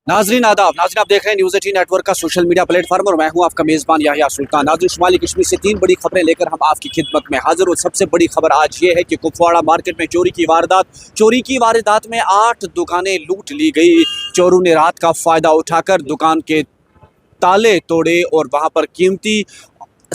नाजरीन आदाब। नाजरीन आप देख रहे हैं न्यूज़ 18 नेटवर्क का सोशल मीडिया प्लेटफॉर्म और मैं हूं आपका मेज़बान याहिया सुल्तान। नाजरीन शुमाली कश्मीर से 3 बड़ी खबरें लेकर हम आपकी खिदमत में हाजिर। और सबसे बड़ी खबर आज ये है कि कुपवाड़ा मार्केट में चोरी की वारदात में 8 दुकानें लूट ली गई। चोरों ने रात का फ़ायदा उठाकर दुकान के ताले तोड़े और वहाँ पर कीमती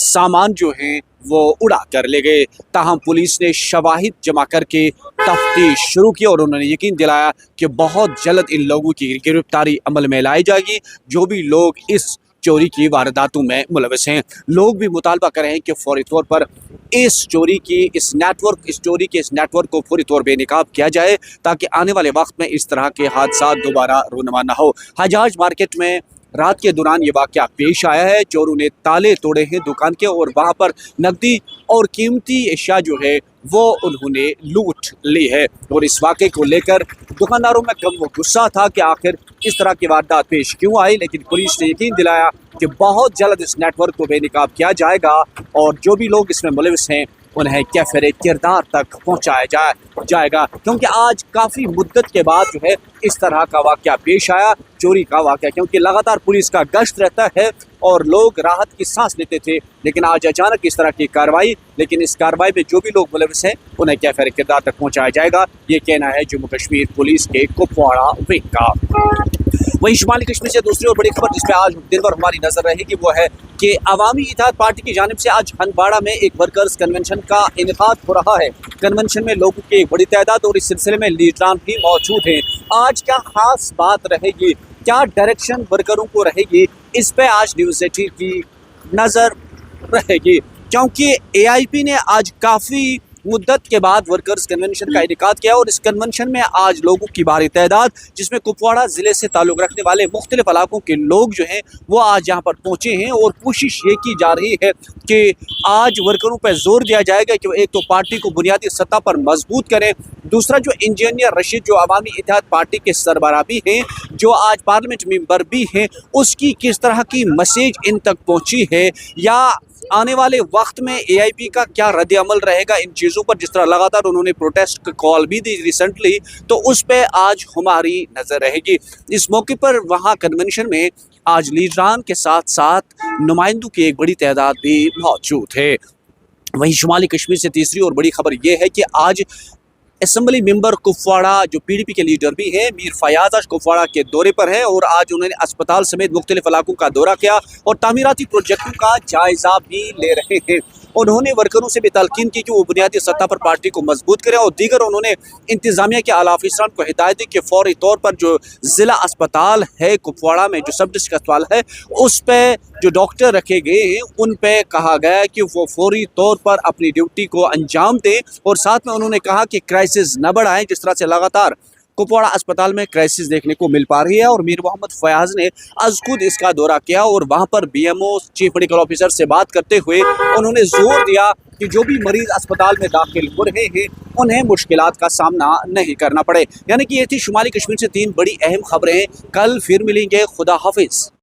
सामान जो हैं वो उड़ा कर ले गए। ताहम पुलिस ने शवाहिद जमा करके तफ्तीश शुरू की और उन्होंने यकीन दिलाया कि बहुत जल्द इन लोगों की गिरफ्तारी अमल में लाई जाएगी जो भी लोग इस चोरी की वारदातों में मुलविस हैं। लोग भी मुतालबा कर रहे हैं कि फौरी तौर पर इस चोरी के इस नेटवर्क को फौरी तौर बेनकाब किया जाए ताकि आने वाले वक्त में इस तरह के हादसा दोबारा रूनुमा न हो। हजाज मार्केट में रात के दौरान ये वाक़या पेश आया है। चोरों ने ताले तोड़े हैं दुकान के और वहाँ पर नकदी और कीमती अशिया जो है वो उन्होंने लूट ली है। और इस वाक़े को लेकर दुकानदारों में कम गुस्सा था कि आखिर इस तरह की वारदात पेश क्यों आई, लेकिन पुलिस ने यकीन दिलाया कि बहुत जल्द इस नेटवर्क को बेनकाब किया जाएगा और जो भी लोग इसमें मुलविस हैं उन्हें कैफिर किरदार तक पहुँचाया जाएगा। क्योंकि आज काफ़ी मुद्दत के बाद जो है इस तरह का वाक़या पेश आया, चोरी का वाक़या, क्योंकि लगातार पुलिस का गश्त रहता है और लोग राहत की सांस लेते थे, लेकिन आज अचानक इस तरह की कार्रवाई। लेकिन इस कार्रवाई में जो भी लोग मुलविस हैं उन्हें कैफिर किरदार तक पहुँचाया जाएगा, ये कहना है जम्मू कश्मीर पुलिस के कुपवाड़ा विंग का। वहीं शुमाली कश्मीर से दूसरी और बड़ी खबर जिस पर आज दिन भर हमारी नजर रहेगी वो है कि अवामी इत्तेहाद पार्टी की जानिब से आज हंदवाड़ा में एक वर्कर्स कन्वेंशन का इनेकाद हो रहा है। कन्वेंशन में लोगों की एक बड़ी तादाद और इस सिलसिले में लीडरान भी मौजूद हैं। आज क्या खास बात रहेगी, क्या डायरेक्शन वर्करों को रहेगी, इस पे आज न्यूज़ 18 की नज़र रहेगी, क्योंकि AIP ने आज काफ़ी मुद्दत के बाद वर्कर्स कन्वेंशन का इनेकाद किया और इस कन्वेंशन में आज लोगों की भारी तादाद, जिसमें कुपवाड़ा ज़िले से ताल्लुक़ रखने वाले मुख्तलिफ इलाकों के लोग जो हैं वो आज यहाँ पर पहुँचे हैं। और कोशिश ये की जा रही है कि आज वर्करों पर जोर दिया जाएगा कि एक तो पार्टी को बुनियादी सतह पर मजबूत करें, दूसरा जो इंजीनियर रशीद जो अवामी इत्तेहाद पार्टी के सरबराह भी हैं, जो आज पार्लियामेंट मेंबर भी हैं, उसकी किस तरह की मैसेज इन तक पहुँची है या आने वाले वक्त में AIP का क्या रद्द अमल रहेगा इन चीज़ों पर। जिस तरह लगातार उन्होंने प्रोटेस्ट की कॉल भी दी रिसेंटली, तो उस पर आज हमारी नज़र रहेगी। इस मौके पर वहाँ कन्वेंशन में आज लीडरान के साथ साथ नुमाइंदों की एक बड़ी तादाद भी मौजूद है। वहीं शुमाली कश्मीर से तीसरी और बड़ी खबर यह है कि आज असम्बली मेंबर कुपवाड़ा जो PDP के लीडर भी हैं मीर फयाज आज कुपवाड़ा के दौरे पर हैं और आज उन्होंने अस्पताल समेत मुख्तलिफ इलाकों का दौरा किया और तामीराती प्रोजेक्टों का जायज़ा भी ले रहे हैं। उन्होंने वर्करों से भी तलकीन की कि वो बुनियादी सतह पर पार्टी को मजबूत करें और दीगर उन्होंने इंतजामिया के आला अफसरान को हिदायत दी कि फौरी तौर पर जो ज़िला अस्पताल है कुपवाड़ा में, जो सब डिस्ट्रिक्ट अस्पताल है, उस पर जो डॉक्टर रखे गए हैं उन पे कहा गया कि वो फौरी तौर पर अपनी ड्यूटी को अंजाम दें। और साथ में उन्होंने कहा कि क्राइसिस न बढ़ाएं, जिस तरह से लगातार कुपवाड़ा अस्पताल में क्राइसिस देखने को मिल पा रही है। और मीर मोहम्मद फयाज ने आज खुद इसका दौरा किया और वहाँ पर BMO चीफ मेडिकल ऑफिसर से बात करते हुए उन्होंने जोर दिया कि जो भी मरीज अस्पताल में दाखिल हो रहे हैं उन्हें मुश्किलात का सामना नहीं करना पड़े। यानी कि ये थी शुमाली कश्मीर से 3 बड़ी अहम खबरें। कल फिर मिलेंगे। खुदा हाफिज।